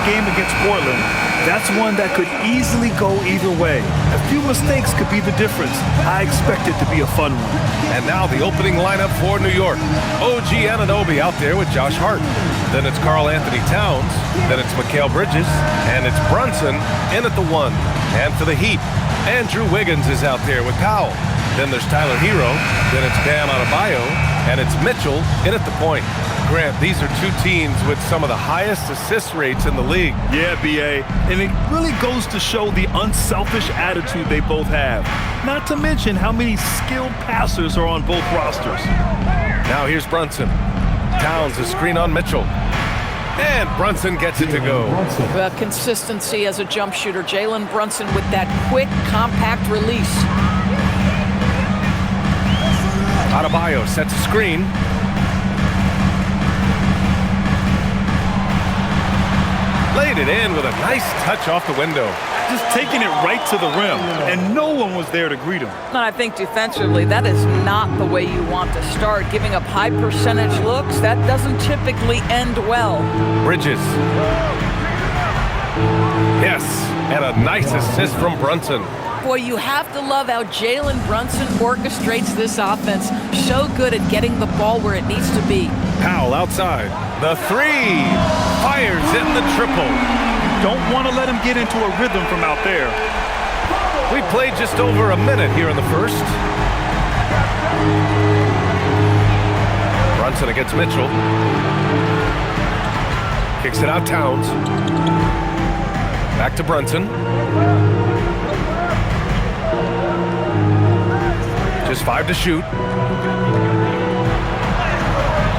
game against Portland, that's one that could easily go either way. A few mistakes could be the difference. I expect it to be a fun one. And now the opening lineup for New York. OG Anunoby out there with Josh Hart. Then it's Karl Anthony Towns. Then it's Mikal Bridges. And it's Brunson in at the 1. And for the Heat, Andrew Wiggins is out there with Powell. Then there's Tyler Hero. Then it's Bam Adebayo. And it's Mitchell in at the point. Grant, these are two teams with some of the highest assist rates in the league. Yeah, B.A. And it really goes to show the unselfish attitude they both have. Not to mention how many skilled passers are on both rosters. Now here's Brunson. Towns, a screen on Mitchell. And Brunson gets it to go. Well, consistency as a jump shooter. Jalen Brunson with that quick, compact release. Adebayo sets a screen. Laid it in with a nice touch off the window. Just taking it right to the rim, and no one was there to greet him. And I think defensively, that is not the way you want to start. Giving up high percentage looks, that doesn't typically end well. Bridges. Yes, and a nice assist from Brunson. Boy, you have to love how Jalen Brunson orchestrates this offense. So good at getting the ball where it needs to be. Powell outside. The 3. Fires in the triple. Don't want to let him get into a rhythm from out there. We played just over a minute here in the first. Brunson against Mitchell. Kicks it out Towns. Back to Brunson. Just 5 to shoot.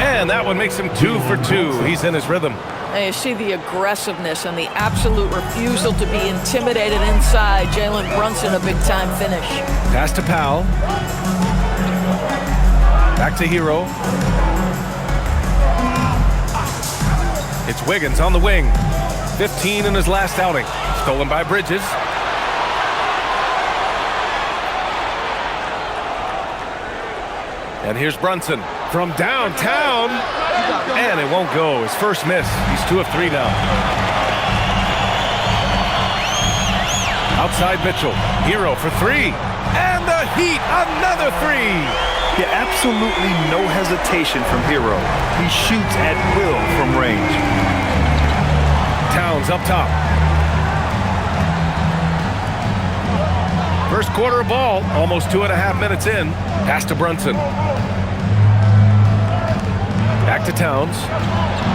And that one makes him 2 for 2. He's in his rhythm. And you see the aggressiveness and the absolute refusal to be intimidated inside. Jalen Brunson, a big-time finish. Pass to Powell. Back to Hero. It's Wiggins on the wing. 15 in his last outing. Stolen by Bridges. And here's Brunson from downtown. And it won't go. His first miss. He's 2 of 3 now. Outside Mitchell. Hero for 3. And the Heat, another 3. Yeah, absolutely no hesitation from Hero. He shoots at will from range. Towns up top. First quarter of ball, almost 2.5 minutes in. Pass to Brunson. Back to Towns.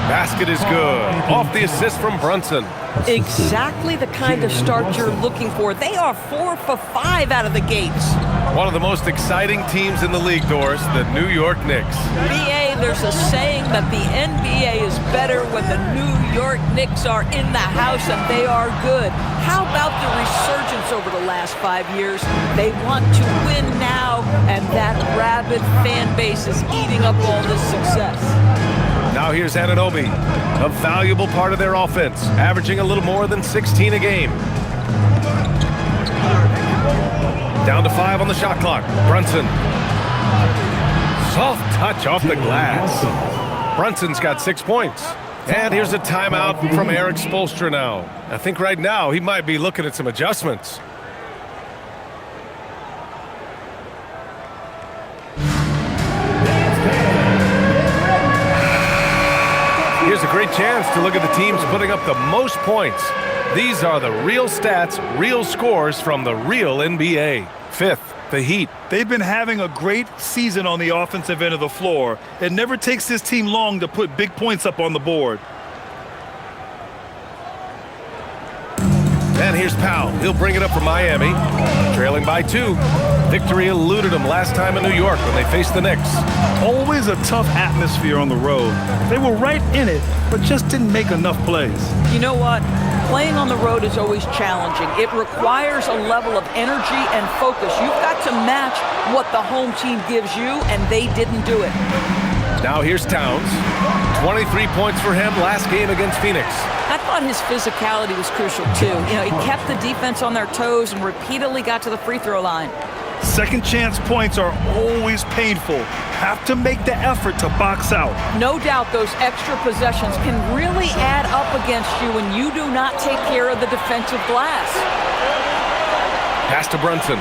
Basket is good. Off the assist from Brunson. Exactly the kind of start you're looking for. They are 4 for 5 out of the gates. One of the most exciting teams in the league, Doris, the New York Knicks. BA, there's a saying that the NBA is better when the New York Knicks are in the house and they are good. How about the resurgence over the last 5 years? They want to win now, and that rabid fan base is eating up all this success. Now here's Anunoby, a valuable part of their offense, averaging a little more than 16 a game. Down to 5 on the shot clock. Brunson. Soft touch off the glass. Brunson's got 6 points. And here's a timeout from Eric Spoelstra now. I think right now he might be looking at some adjustments. Here's a great chance to look at the teams putting up the most points. These are the real stats, real scores from the real NBA. 5th, the Heat. They've been having a great season on the offensive end of the floor. It never takes this team long to put big points up on the board. And here's Powell. He'll bring it up for Miami. Trailing by 2. Victory eluded them last time in New York when they faced the Knicks. Always a tough atmosphere on the road. They were right in it, but just didn't make enough plays. You know what? Playing on the road is always challenging. It requires a level of energy and focus. You've got to match what the home team gives you, and they didn't do it. Now here's Towns. 23 points for him last game against Phoenix. I thought his physicality was crucial, too. You know, he kept the defense on their toes and repeatedly got to the free throw line. Second chance points are always painful. Have to make the effort to box out. No doubt those extra possessions can really add up against you when you do not take care of the defensive glass. Pass to Brunson.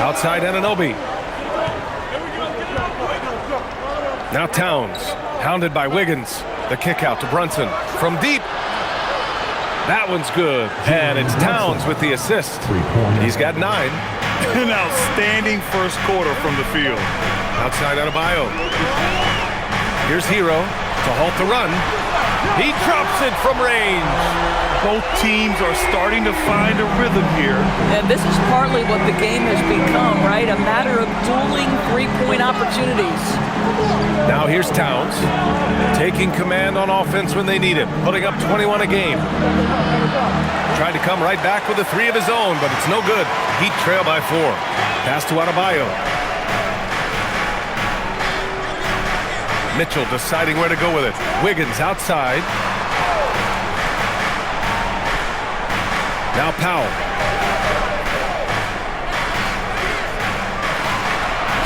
Outside Anunoby. Now Towns, hounded by Wiggins. The kick out to Brunson from deep. That one's good. And it's Towns with the assist. He's got 9. An outstanding first quarter from the field. Outside Adebayo. Here's Hero to halt the run. He drops it from range. Both teams are starting to find a rhythm here. And this is partly what the game has become, right? A matter of dueling three-point opportunities. Now here's Towns, taking command on offense when they need it, putting up 21 a game. Tried to come right back with a 3 of his own, but it's no good. Heat trail by 4. Pass to Adebayo. Mitchell deciding where to go with it. Wiggins outside. Now Powell.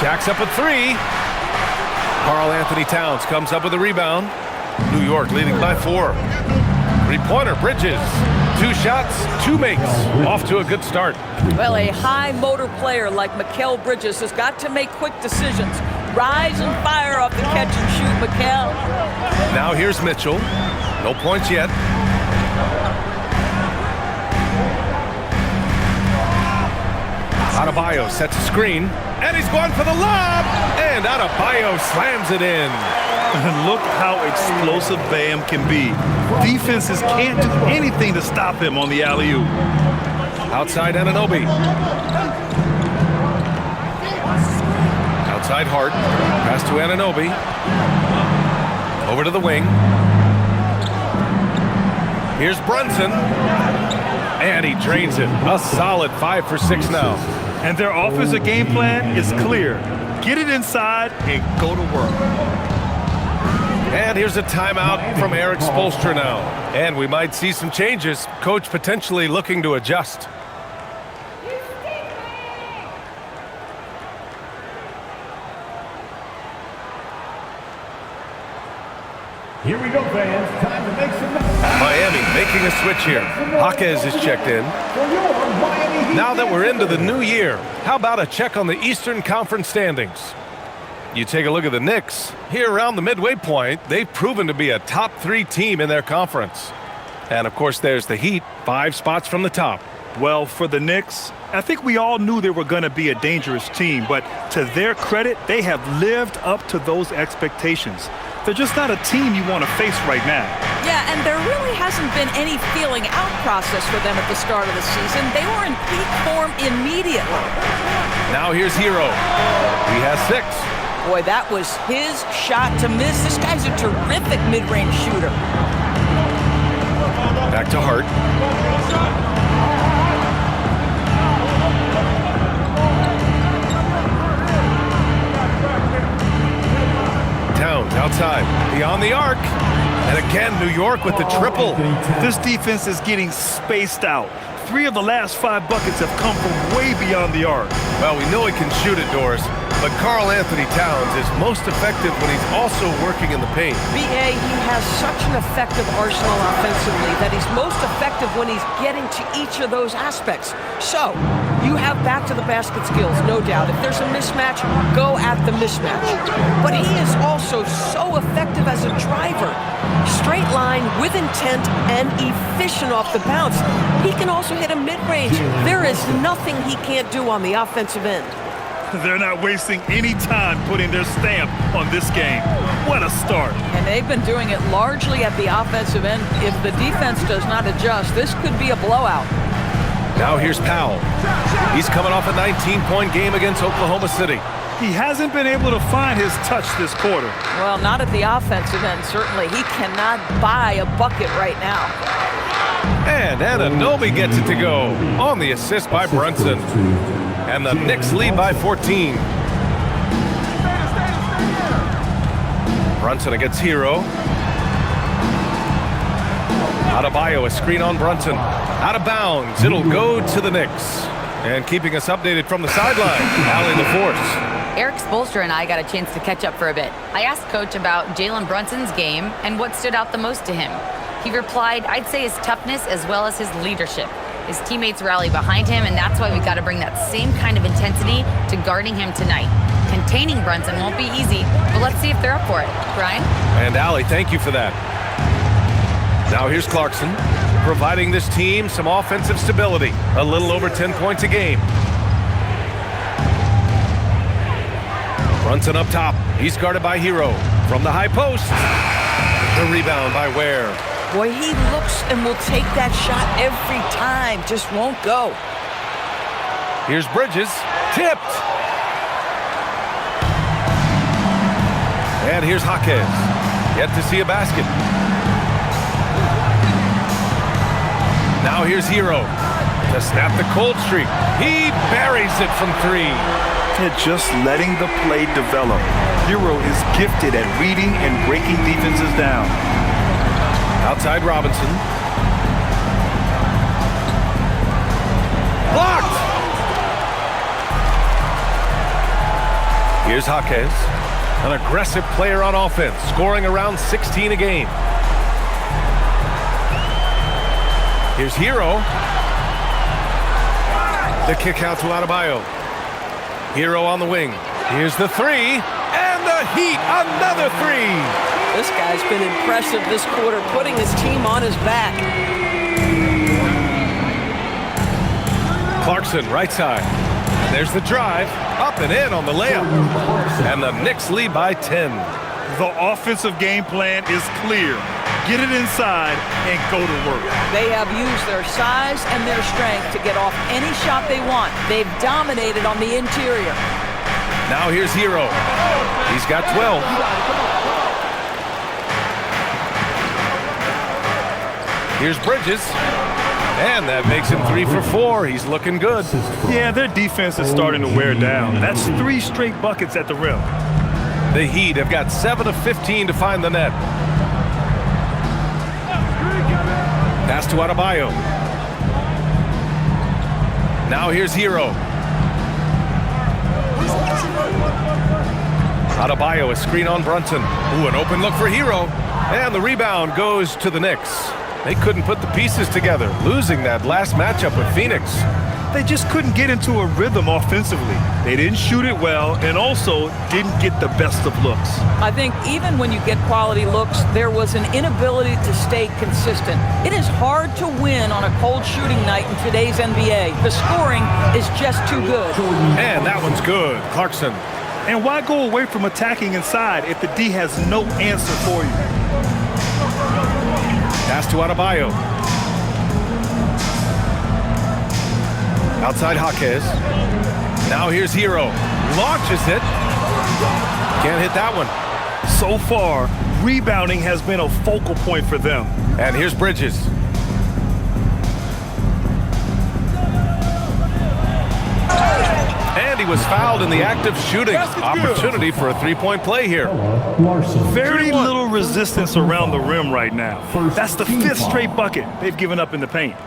Jacks up a 3. Karl Anthony Towns comes up with a rebound. New York leading by 4. Three-pointer, Bridges. 2 shots, 2 makes. Off to a good start. Well, a high-motor player like Mikal Bridges has got to make quick decisions. Rise and fire off the catch and shoot, Mikal. Now here's Mitchell. No points yet. Adebayo sets a screen, and he's going for the lob, and Adebayo slams it in. Look how explosive Bam can be. Defenses can't do anything to stop him on the alley-oop. Outside Anunoby. Outside Hart. Pass to Anunoby. Over to the wing. Here's Brunson. And he drains it. A solid 5 for 6 now. And their offensive game plan is clear. Get it inside and go to work. And here's a timeout from Eric Spoelstra now. And we might see some changes. Coach potentially looking to adjust. Here we go, fans. Time to make some noise. Miami making a switch here. Jaquez is checked in. Now that we're into the new year, how about a check on the Eastern Conference standings? You take a look at the Knicks. Here around the midway point, they've proven to be a top 3 team in their conference. And of course, there's the Heat, 5 spots from the top. Well, for the Knicks, I think we all knew they were going to be a dangerous team, but to their credit, they have lived up to those expectations. They're just not a team you want to face right now. Yeah, and there really hasn't been any feeling out process for them at the start of the season. They were in peak form immediately. Now here's Hero. He has 6. Boy, that was his shot to miss. This guy's a terrific mid-range shooter. Back to Hart. Towns outside, beyond the arc. And again, New York with the triple. This defense is getting spaced out. 3 of the last 5 buckets have come from way beyond the arc. Well, we know he can shoot it, Doris, but Karl Anthony Towns is most effective when he's also working in the paint. B.A., he has such an effective arsenal offensively that he's most effective when he's getting to each of those aspects. So, you have back-to-the-basket skills, no doubt. If there's a mismatch, go at the mismatch. But he is also so effective as a driver. Straight line, with intent, and efficient off the bounce. He can also hit a mid-range. There is nothing he can't do on the offensive end. They're not wasting any time putting their stamp on this game. What a start. And they've been doing it largely at the offensive end. If the defense does not adjust, this could be a blowout. Now here's Powell. He's coming off a 19-point game against Oklahoma City. He hasn't been able to find his touch this quarter. Well, not at the offensive end, certainly. He cannot buy a bucket right now. And Anunoby gets it to go on the assist by Brunson. And the Knicks lead by 14. Brunson against Hero. Adebayo, a screen on Brunson. Out of bounds. It'll go to the Knicks. And keeping us updated from the sideline, Allie LaForce. Eric Spoelstra and I got a chance to catch up for a bit. I asked Coach about Jalen Brunson's game and what stood out the most to him. He replied, I'd say his toughness as well as his leadership. His teammates rally behind him, and that's why we've got to bring that same kind of intensity to guarding him tonight. Containing Brunson won't be easy, but let's see if they're up for it. Brian? And Allie, thank you for that. Now here's Clarkson, providing this team some offensive stability. A little over 10 points a game. Brunson up top. He's guarded by Hero. From the high post. The rebound by Ware. Boy, he looks and will take that shot every time. Just won't go. Here's Bridges. Tipped. And here's Jaquez. Yet to see a basket. Now here's Hero to snap the cold streak. He buries it from three. They're just letting the play develop. Hero is gifted at reading and breaking defenses down. Outside Robinson. Blocked! Here's Jaquez, an aggressive player on offense, scoring around 16 a game. Here's Hero. The kick out to Adebayo. Hero on the wing. Here's the three. And the Heat, another three. This guy's been impressive this quarter, putting his team on his back. Clarkson, right side. There's the drive. Up and in on the layup. And the Knicks lead by 10. The offensive game plan is clear. Get it inside and go to work. They have used their size and their strength to get off any shot they want. They've dominated on the interior. Now here's Hero. He's got 12. Here's Bridges. And that makes him 3 for 4. He's looking good. Yeah, their defense is starting to wear down. That's 3 straight buckets at the rim. The Heat have got 7 of 15 to find the net. Pass to Adebayo. Now here's Hero. Adebayo, a screen on Brunson. Ooh, an open look for Hero. And the rebound goes to the Knicks. They couldn't put the pieces together, losing that last matchup with Phoenix. They just couldn't get into a rhythm offensively. They didn't shoot it well and also didn't get the best of looks. I think even when you get quality looks, there was an inability to stay consistent. It is hard to win on a cold shooting night in today's NBA. The scoring is just too good. And that one's good. Clarkson. And why go away from attacking inside if the D has no answer for you? Pass to Adebayo. Outside Jaquez. Now here's Hero. Launches it. Can't hit that one. So far, rebounding has been a focal point for them. And here's Bridges. And he was fouled in the act of shooting. Opportunity for a three-point play here. Very little resistance around the rim right now. That's the 5th straight bucket they've given up in the paint.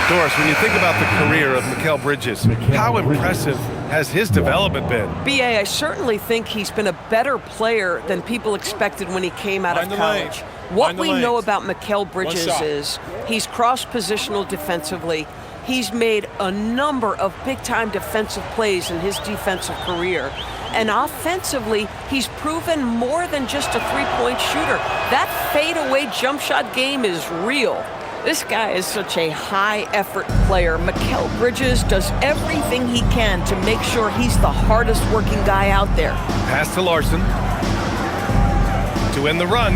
Doris, when you think about the career of Mikal Bridges, how impressive has his development been? B.A., I certainly think he's been a better player than people expected when he came out of college. What we know about Mikal Bridges is he's cross-positional defensively. He's made a number of big-time defensive plays in his defensive career. And offensively, he's proven more than just a three-point shooter. That fadeaway jump shot game is real. This guy is such a high-effort player. Mikal Bridges does everything he can to make sure he's the hardest-working guy out there. Pass to Larson. To end the run.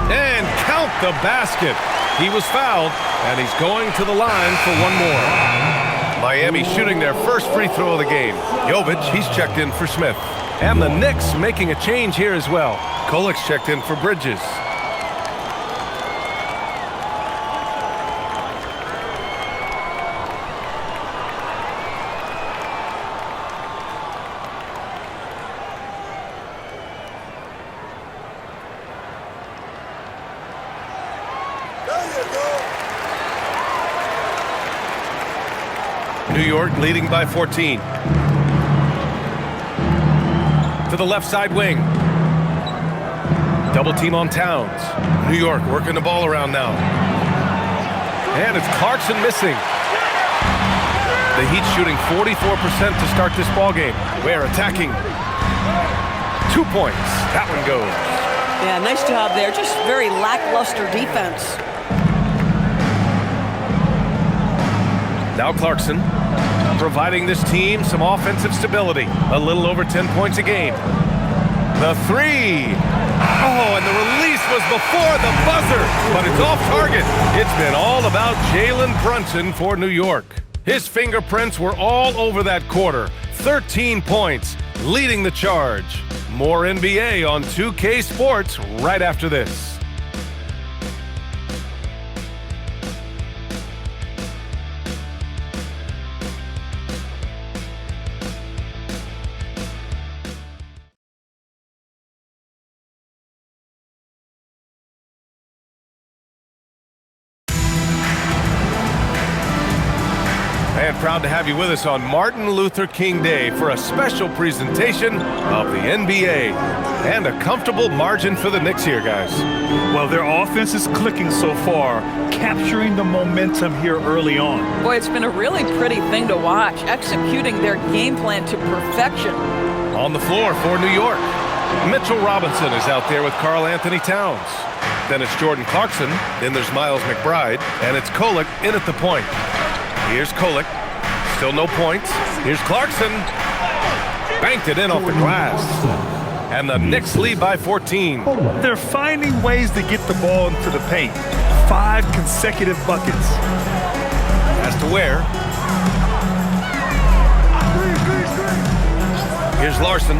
And count the basket. He was fouled, and he's going to the line for one more. Miami shooting their first free throw of the game. Jovic, he's checked in for Smith. And the Knicks making a change here as well. Kolik's checked in for Bridges. New York leading by 14. To the left side wing. Double team on Towns. New York working the ball around now. And it's Clarkson missing. The Heat shooting 44% to start this ball game. We're attacking. 2 points. That one goes. Yeah, nice job there. Just very lackluster defense. Now Clarkson providing this team some offensive stability. A little over 10 points a game. The three. Oh, and the release was before the buzzer, but it's off target. It's been all about Jalen Brunson for New York. His fingerprints were all over that quarter. 13 points, leading the charge. More NBA on 2K Sports right after this. And proud to have you with us on Martin Luther King Day for a special presentation of the NBA. And a comfortable margin for the Knicks here, guys. Well, their offense is clicking so far, capturing the momentum here early on. Boy, it's been a really pretty thing to watch, executing their game plan to perfection. On the floor for New York, Mitchell Robinson is out there with Karl Anthony Towns. Then it's Jordan Clarkson, then there's Miles McBride, and it's Kolek in at the point. Here's Kolek. Still no points. Here's Clarkson. Banked it in off the glass. And the Knicks lead by 14. They're finding ways to get the ball into the paint. 5 consecutive buckets. Has to Ware. Here's Larson.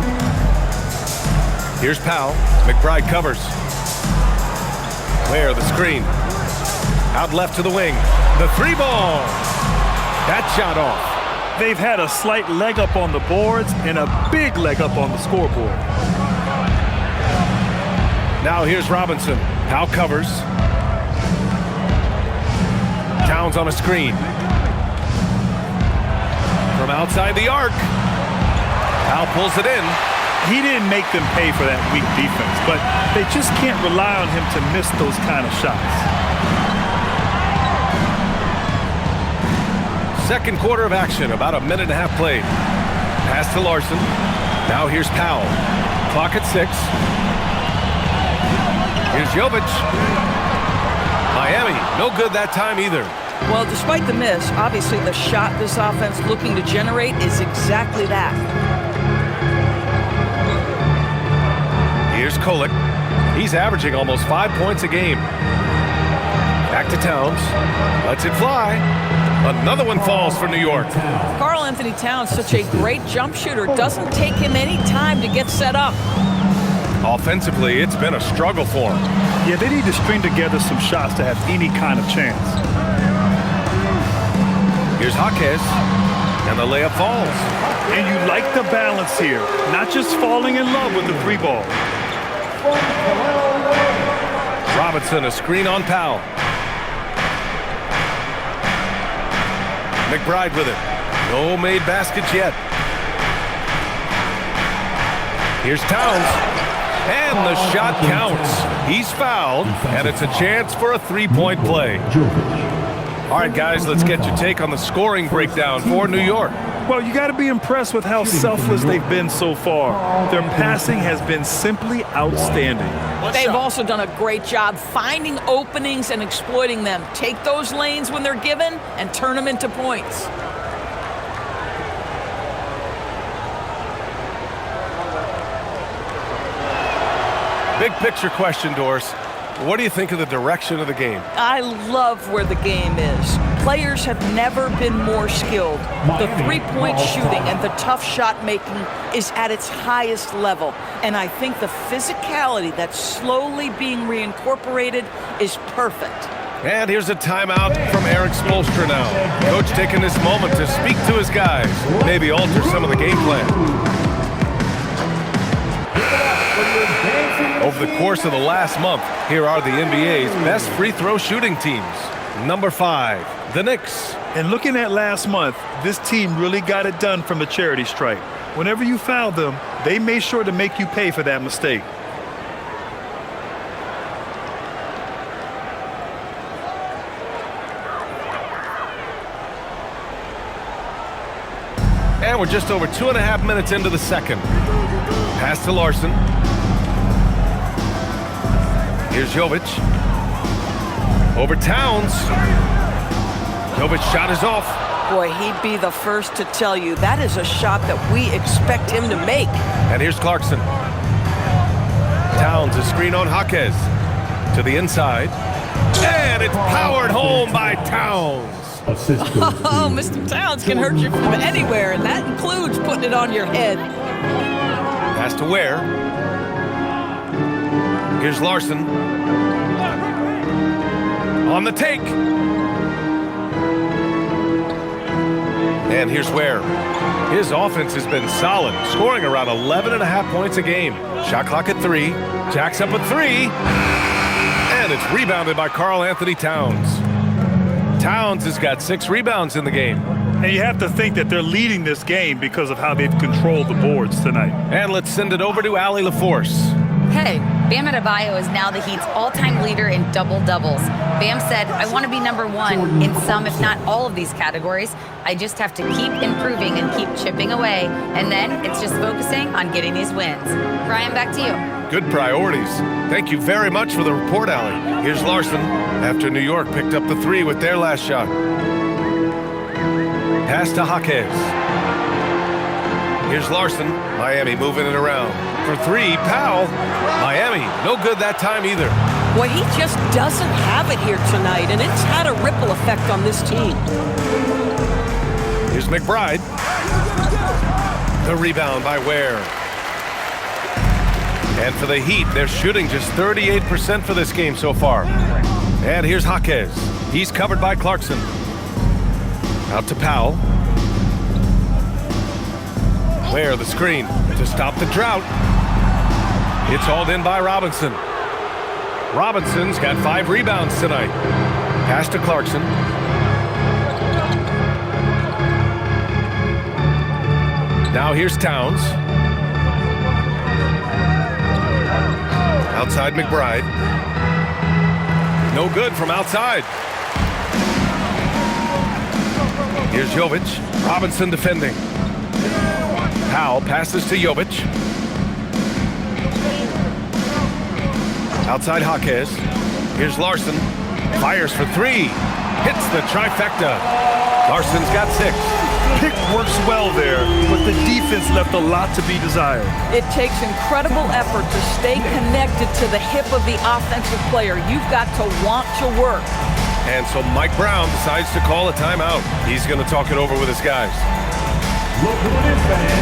Here's Powell. McBride covers. Ware the screen. Out left to the wing. The three ball. That shot off. They've had a slight leg up on the boards and a big leg up on the scoreboard. Now here's Robinson. Powell covers. Towns on a screen. From outside the arc. Powell pulls it in. He didn't make them pay for that weak defense, but they just can't rely on him to miss those kind of shots. Second quarter of action, about a minute and a half played. Pass to Larson. Now here's Powell. Clock at 6. Here's Jovic. Miami, no good that time either. Well, despite the miss, obviously the shot this offense looking to generate is exactly that. Here's Kolek. He's averaging almost 5 points a game. Back to Towns. Lets it fly. Another one falls for New York. Karl Anthony Towns, such a great jump shooter, doesn't take him any time to get set up. Offensively, it's been a struggle for him. Yeah, they need to string together some shots to have any kind of chance. Here's Jaquez, and the layup falls. And you like the balance here, not just falling in love with the three ball. Robinson, a screen on Powell. McBride with it. No made baskets yet. Here's Towns. And the shot counts. He's fouled, and it's a chance for a three-point play. All right, guys, let's get your take on the scoring breakdown for New York. Well, you got to be impressed with how selfless they've been so far. Their passing has been simply outstanding. They've also done a great job finding openings and exploiting them. Take those lanes when they're given and turn them into points. Big picture question, Doris. What do you think of the direction of the game? I love where the game is. Players have never been more skilled. The three-point shooting and the tough shot making is at its highest level. And I think the physicality that's slowly being reincorporated is perfect. And here's a timeout from Eric Spoelstra now. Coach taking this moment to speak to his guys, maybe alter some of the game plan. Over the course of the last month, here are the NBA's best free throw shooting teams. Number 5, the Knicks. And looking at last month, this team really got it done from the charity stripe. Whenever you foul them, they made sure to make you pay for that mistake. And we're just over 2.5 minutes into the second. Pass to Larson. Here's Jovic. Over Towns. Jovic's shot is off. Boy, he'd be the first to tell you that is a shot that we expect him to make. And here's Clarkson. Towns, a screen on Jaquez. To the inside. And it's powered home by Towns. Oh, Mr. Towns can hurt you from anywhere, and that includes putting it on your head. Pass to Ware. Here's Larson. On the take. And here's Ware. His offense has been solid, scoring around 11.5 points a game. Shot clock at 3. Jacks up at 3. And it's rebounded by Karl Anthony Towns. Towns has got 6 rebounds in the game. And you have to think that they're leading this game because of how they've controlled the boards tonight. And let's send it over to Allie LaForce. Hey, Bam Adebayo is now the Heat's all-time leader in double-doubles. Bam said, I want to be number 1 in some, if not all of these categories. I just have to keep improving and keep chipping away. And then it's just focusing on getting these wins. Brian, back to you. Good priorities. Thank you very much for the report, Allie. Here's Larson after New York picked up the 3 with their last shot. Pass to Jaquez. Here's Larson. Miami moving it around. For 3, Powell. Miami, no good that time either. Well, he just doesn't have it here tonight, and it's had a ripple effect on this team. Here's McBride. The rebound by Ware. And for the Heat, they're shooting just 38% for this game so far. And here's Jaquez. He's covered by Clarkson. Out to Powell. Ware the screen to stop the drought. It's hauled in by Robinson. Robinson's got 5 rebounds tonight. Pass to Clarkson. Now here's Towns. Outside McBride. No good from outside. Here's Jovic. Robinson defending. Powell passes to Jovic. Outside Jaquez. Here's Larson. Fires for 3. Hits the trifecta. Larson's got 6. Pick works well there, but the defense left a lot to be desired. It takes incredible effort to stay connected to the hip of the offensive player. You've got to want to work. And so Mike Brown decides to call a timeout. He's going to talk it over with his guys. Look who it is, fans.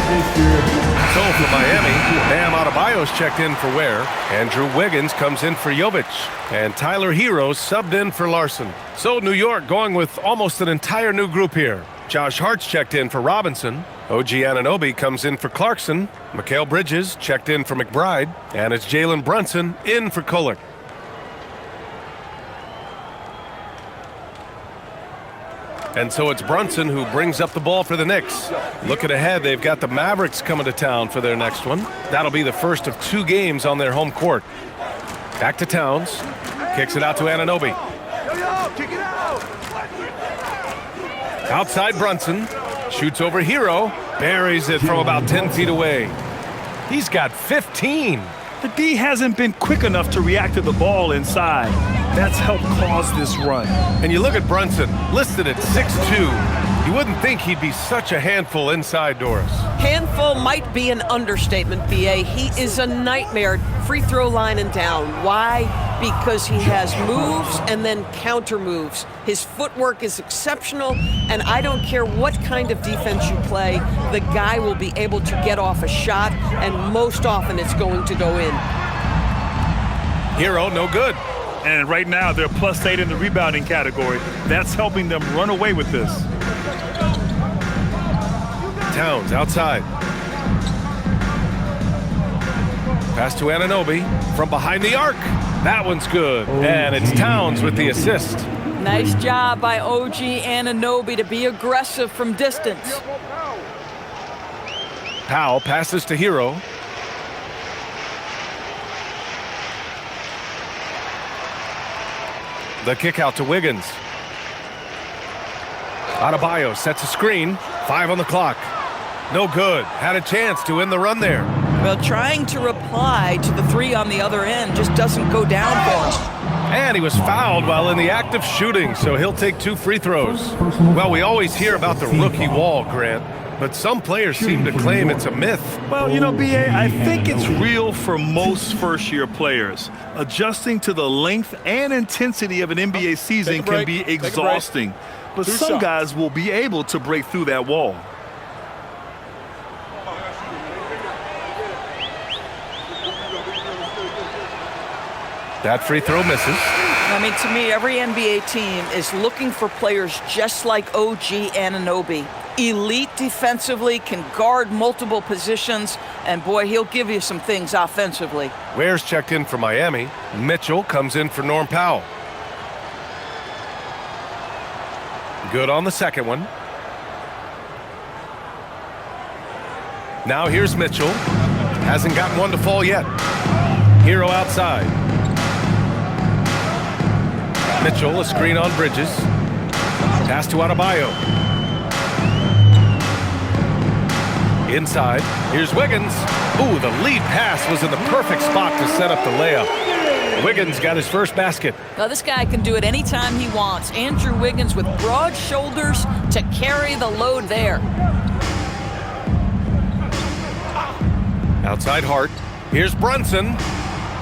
So for Miami, Bam Adebayo's checked in for Ware. Andrew Wiggins comes in for Jovic. And Tyler Hero subbed in for Larson. So New York going with almost an entire new group here. Josh Hart's checked in for Robinson. OG Anunoby comes in for Clarkson. Mikal Bridges checked in for McBride. And it's Jalen Brunson in for Kolek. And so it's Brunson who brings up the ball for the Knicks. Looking ahead, they've got the Mavericks coming to town for their next one. That'll be the first of 2 games on their home court. Back to Towns. Kicks it out to Anunoby. Outside Brunson. Shoots over Hero. Buries it from about 10 feet away. He's got 15. The D hasn't been quick enough to react to the ball inside. That's helped cause this run. And you look at Brunson, listed at 6'2". You wouldn't think he'd be such a handful inside doors. Handful might be an understatement, B.A. He is a nightmare, free throw line and down. Why? Because he has moves and then counter moves. His footwork is exceptional, and I don't care what kind of defense you play, the guy will be able to get off a shot, and most often it's going to go in. Hero, no good. And right now, they're +8 in the rebounding category. That's helping them run away with this. Towns outside. Pass to Anunoby from behind the arc. That one's good. And it's Towns with the assist. Nice job by OG Anunoby to be aggressive from distance. Powell passes to Hero. The kick out to Wiggins. Adebayo sets a screen. 5 on the clock. No good. Had a chance to end the run there. Well, trying to reply to the three on the other end just doesn't go down for him. And he was fouled while in the act of shooting, so he'll take 2 free throws. Well, we always hear about the rookie wall, Grant, but some players seem to claim it's a myth. Well, you know, B.A., I think it's real for most first-year players. Adjusting to the length and intensity of an NBA season can be exhausting, but some guys will be able to break through that wall. That free throw misses. I mean, to me, every NBA team is looking for players just like OG Anunoby. Elite defensively, can guard multiple positions, and boy, he'll give you some things offensively. Ware's checked in for Miami. Mitchell comes in for Norm Powell. Good on the second one. Now here's Mitchell. Hasn't gotten one to fall yet. Hero outside. Mitchell, a screen on Bridges. Pass to Adebayo. Inside, here's Wiggins. Ooh, the lead pass was in the perfect spot to set up the layup. Wiggins got his first basket. Now, this guy can do it anytime he wants. Andrew Wiggins with broad shoulders to carry the load there. Outside Hart. Here's Brunson.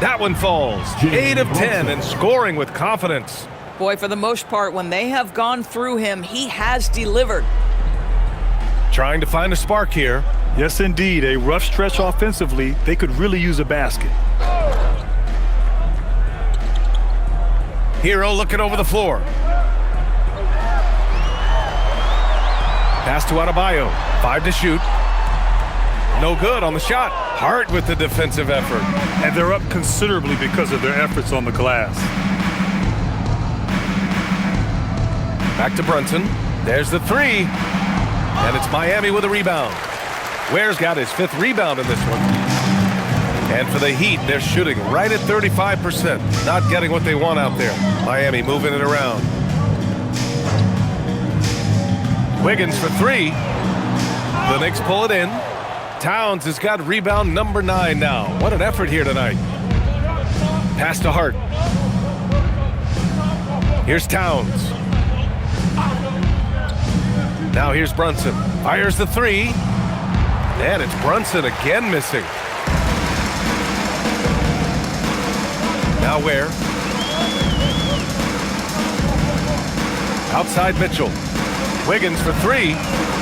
That one falls. 8 of 10 and scoring with confidence. Boy, for the most part, when they have gone through him, he has delivered. Trying to find a spark here. Yes, indeed. A rough stretch offensively. They could really use a basket. Hero looking over the floor. Pass to Adebayo. 5 to shoot. No good on the shot. Hart with the defensive effort. And they're up considerably because of their efforts on the glass. Back to Brunson. There's the 3. And it's Miami with a rebound. Ware's got his 5th rebound in this one. And for the Heat, they're shooting right at 35%. Not getting what they want out there. Miami moving it around. Wiggins for 3. The Knicks pull it in. Towns has got rebound number 9 now. What an effort here tonight. Pass to Hart. Here's Towns. Now here's Brunson. Fires the 3. And it's Brunson again missing. Now Ware. Outside Mitchell. Wiggins for 3.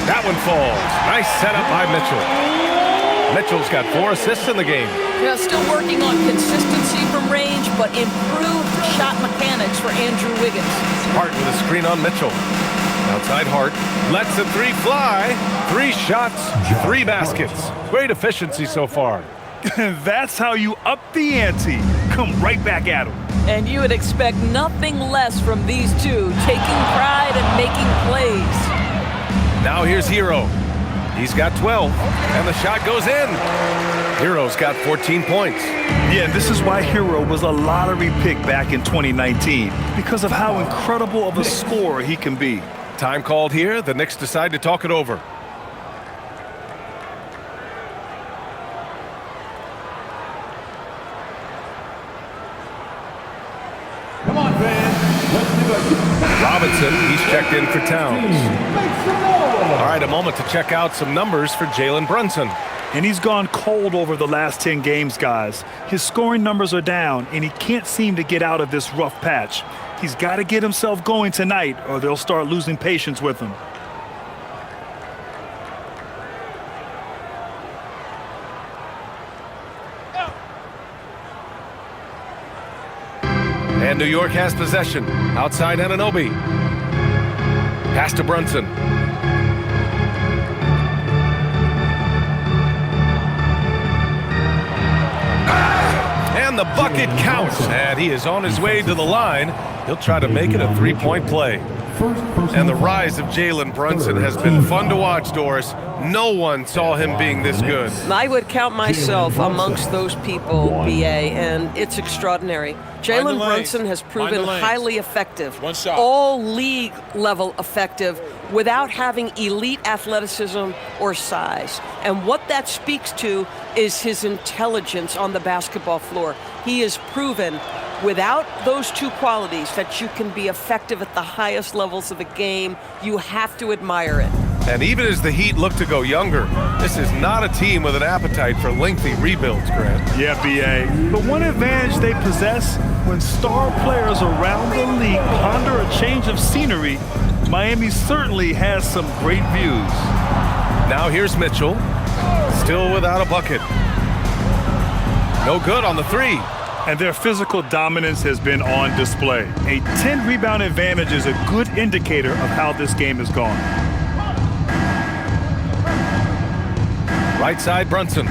That one falls. Nice setup by Mitchell. Mitchell's got 4 assists in the game. Yeah, still working on consistency from range, but improved shot mechanics for Andrew Wiggins. Hart with a screen on Mitchell. Outside Hart. Lets the 3 fly. 3 shots, 3 baskets. Great efficiency so far. That's how you up the ante. Come right back at him. And you would expect nothing less from these two, taking pride and making plays. Now here's Hero. He's got 12, and the shot goes in. Hero's got 14 points. Yeah, and this is why Hero was a lottery pick back in 2019, because of how incredible of a scorer he can be. Time called here. The Knicks decide to talk it over. Come on, fans. Let's do it. Robinson, he's checked in for Towns. All right, a moment to check out some numbers for Jalen Brunson. And he's gone cold over the last 10 games, guys. His scoring numbers are down, and he can't seem to get out of this rough patch. He's got to get himself going tonight, or they'll start losing patience with him. And New York has possession. Outside Anunoby. Pass to Brunson. And the bucket it counts, and he is on his way to the line. He'll try to make it a three-point play. And the rise of Jalen Brunson has been fun to watch, Doris. No one saw him being this good. I would count myself amongst those people, BA, and it's extraordinary. Jalen Brunson has proven highly effective, all league level effective, without having elite athleticism or size. And what that speaks to is his intelligence on the basketball floor. He has proven without those two qualities that you can be effective at the highest levels of the game. You have to admire it. And even as the Heat look to go younger, this is not a team with an appetite for lengthy rebuilds, Grant. Yeah, BA. The one advantage they possess when star players around the league ponder a change of scenery, Miami certainly has some great views. Now here's Mitchell, still without a bucket. No good on the three. And their physical dominance has been on display. A 10-rebound advantage is a good indicator of how this game has gone. Right side, Brunson.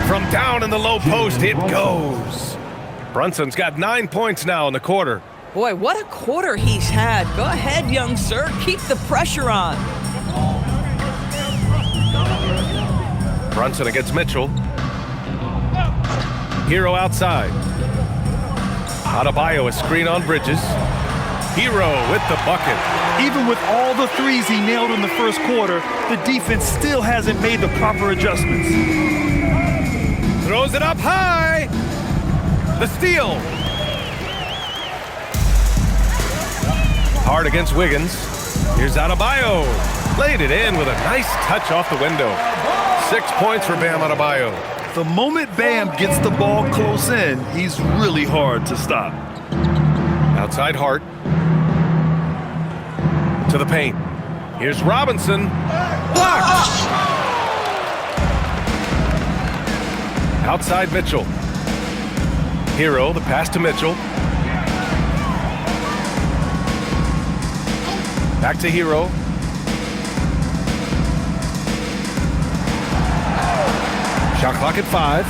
From down in the low post, it goes. Brunson's got 9 points now in the quarter. Boy, what a quarter he's had. Go ahead, young sir. Keep the pressure on. Brunson against Mitchell. Hero outside. Adebayo a screen on Bridges. Hero with the bucket. Even with all the threes he nailed in the first quarter, the defense still hasn't made the proper adjustments. Throws it up high. The steal. Hard against Wiggins. Here's Adebayo. Laid it in with a nice touch off the window. 6 points for Bam Adebayo. The moment Bam gets the ball close in, he's really hard to stop. Outside Hart. To the paint. Here's Robinson. Blocked! Outside Mitchell. Hero, the pass to Mitchell. Back to Hero. Shot clock at 5.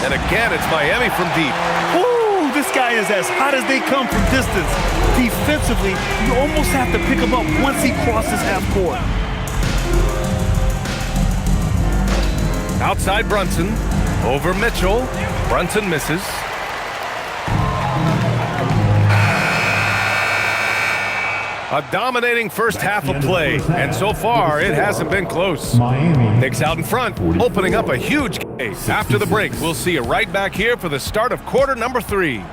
And again, it's Miami from deep. Ooh, this guy is as hot as they come from distance. Defensively, you almost have to pick him up once he crosses half court. Outside Brunson. Over Mitchell. Brunson misses. A dominating first half of play, and so far it hasn't been close. Knicks out in front, opening up a huge case. After the break, we'll see you right back here for the start of quarter number 3.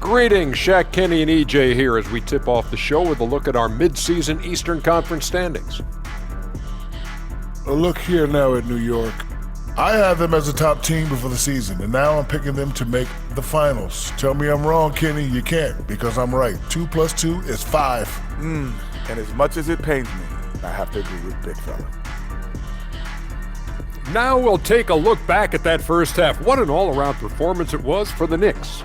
Greetings, Shaq, Kenny, and EJ here as we tip off the show with a look at our mid-season Eastern Conference standings. Look here now at New York. I had them as a top team before the season, and now I'm picking them to make the finals. Tell me I'm wrong, Kenny. You can't, because I'm right. 2 + 2 is 5. And as much as it pains me, I have to agree with Big Fella. Now we'll take a look back at that first half. What an all-around performance it was for the Knicks.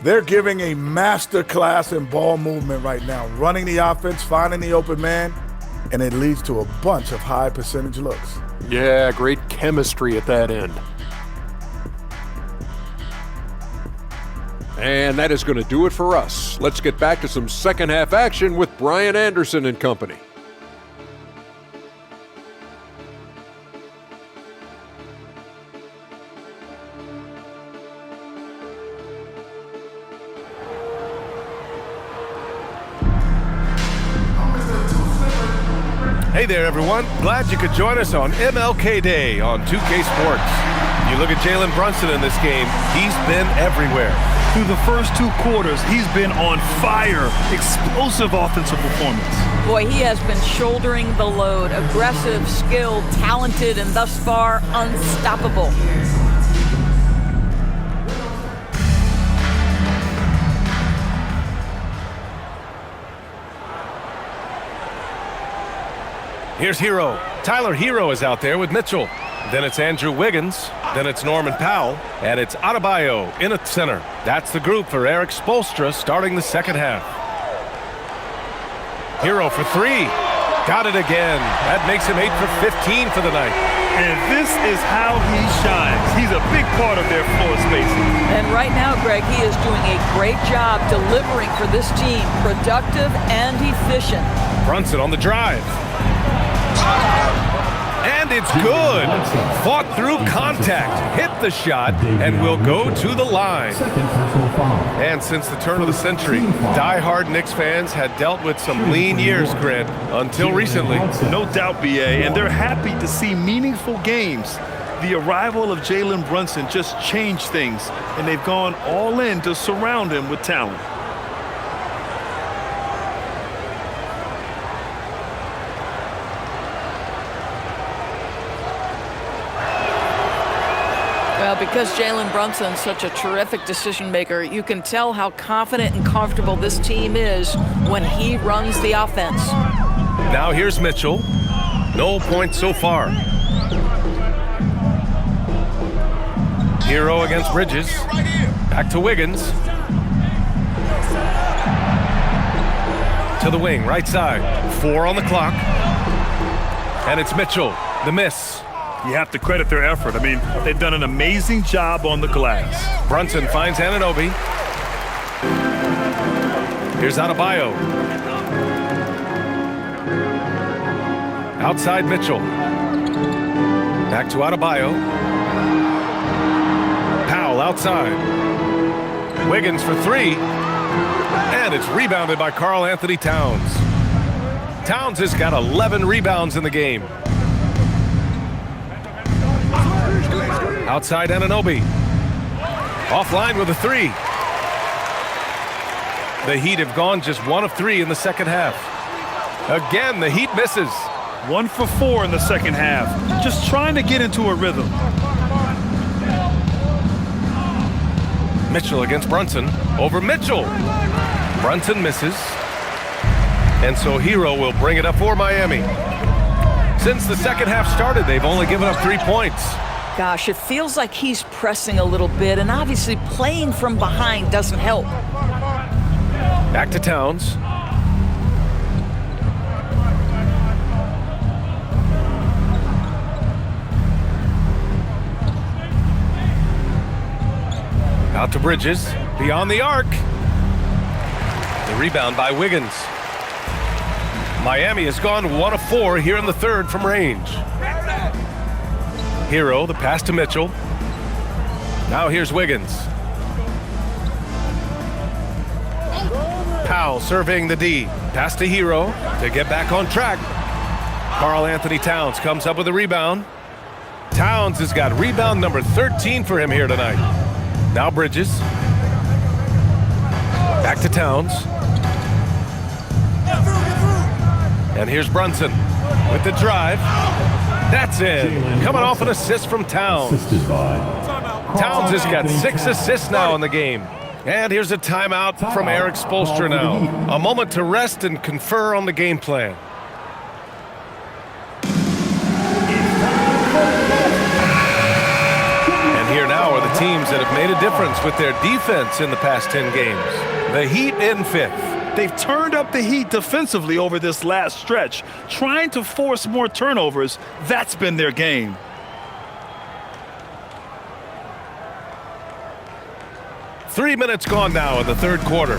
They're giving a master class in ball movement right now, running the offense, finding the open man, and it leads to a bunch of high percentage looks. Yeah, great chemistry at that end. And that is going to do it for us. Let's get back to some second half action with Brian Anderson and company. Hey there, everyone. Glad you could join us on MLK Day on 2K Sports. You look at Jalen Brunson in this game, he's been everywhere. Through the first 2 quarters, he's been on fire. Explosive offensive performance. Boy, he has been shouldering the load. Aggressive, skilled, talented, and thus far unstoppable. Here's Hero. Tyler Hero is out there with Mitchell. Then it's Andrew Wiggins. Then it's Norman Powell. And it's Adebayo in at center. That's the group for Eric Spoelstra starting the second half. Hero for three. Got it again. That makes him 8 for 15 for the night. And this is how he shines. He's a big part of their floor spacing. And right now, Greg, he is doing a great job delivering for this team. Productive and efficient. Brunson on the drive. And it's good. Fought through contact, hit the shot, and will go to the line. And since the turn of the century, die-hard Knicks fans had dealt with some lean years, Grant, until recently. No doubt, BA, and they're happy to see meaningful games. The arrival of Jalen Brunson just changed things, and they've gone all in to surround him with talent. Well, because Jalen Brunson's such a terrific decision maker, you can tell how confident and comfortable this team is when he runs the offense. Now here's Mitchell. No points so far. Hero against Bridges. Back to Wiggins. To the wing, right side. 4 on the clock. And it's Mitchell, the miss. You have to credit their effort. I mean, they've done an amazing job on the glass. Brunson finds Anunoby. Here's Adebayo. Outside Mitchell. Back to Adebayo. Powell outside. Wiggins for three. And it's rebounded by Karl Anthony Towns. Towns has got 11 rebounds in the game. Outside Anunoby. Offline with a three. The Heat have gone just 1 of 3 in the second half. Again, the Heat misses. 1 for 4 in the second half. Just trying to get into a rhythm. Mitchell against Brunson. Over Mitchell. Brunson misses. And so Hero will bring it up for Miami. Since the second half started, they've only given up 3 points. Gosh, it feels like he's pressing a little bit, and obviously playing from behind doesn't help. Back to Towns. Out to Bridges. Beyond the arc. The rebound by Wiggins. Miami has gone 1 of 4 here in the third from range. Hero, the pass to Mitchell. Now here's Wiggins. Powell surveying the D. Pass to Hero to get back on track. Karl Anthony Towns comes up with a rebound. Towns has got rebound number 13 for him here tonight. Now Bridges. Back to Towns. And here's Brunson with the drive. That's in. Coming off an assist from Towns. Towns has got 6 assists now in the game. And here's a timeout from Eric Spoelstra now. A moment to rest and confer on the game plan. And here now are the teams that have made a difference with their defense in the past 10 games. The Heat in 5th. They've turned up the heat defensively over this last stretch, trying to force more turnovers. That's been their game. Three minutes gone now in the third quarter.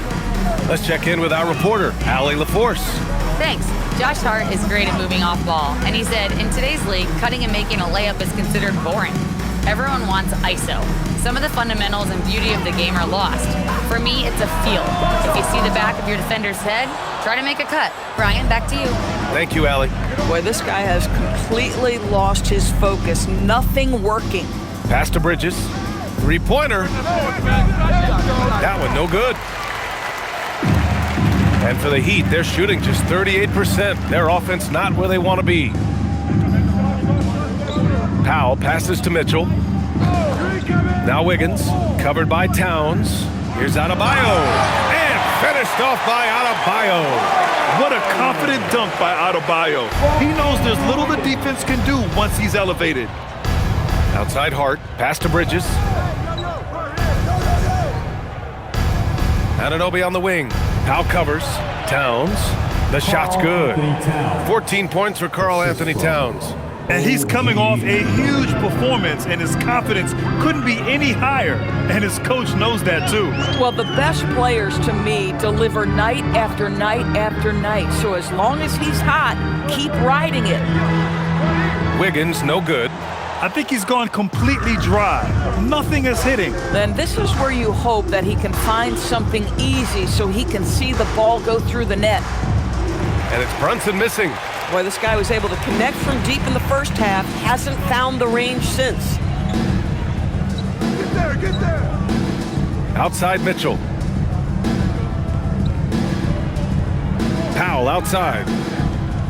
Let's check in with our reporter, Allie LaForce. Thanks. Josh Hart is great at moving off ball, and he said, in today's league, cutting and making a layup is considered boring. Everyone wants ISO. Some of the fundamentals and beauty of the game are lost. For me, it's a feel. If you see the back of your defender's head, try to make a cut. Brian, back to you. Thank you, Allie. Boy, this guy has completely lost his focus. Nothing working. Pass to Bridges. Three-pointer. That one no good. And for the Heat, they're shooting just 38%. Their offense not where they want to be. Powell passes to Mitchell. Now Wiggins, covered by Towns. Here's Adebayo. And Finished off by Adebayo. What a confident dunk by Adebayo. He knows there's little the defense can do once he's elevated. Outside Hart, pass to Bridges. Anunoby on the wing. Powell covers. Towns. The shot's good. 14 points for Karl Anthony Towns. And he's coming off a huge performance, and his confidence couldn't be any higher. And his coach knows that, too. Well, the best players, to me, deliver night after night after night. So as long as he's hot, keep riding it. Wiggins, no good. I think he's gone completely dry. Nothing is hitting. Then this is where you hope that he can find something easy so he can see the ball go through the net. And it's Brunson missing. Boy, this guy was able to connect from deep in the first half. Hasn't found the range since. Get there. Outside Mitchell. Powell outside.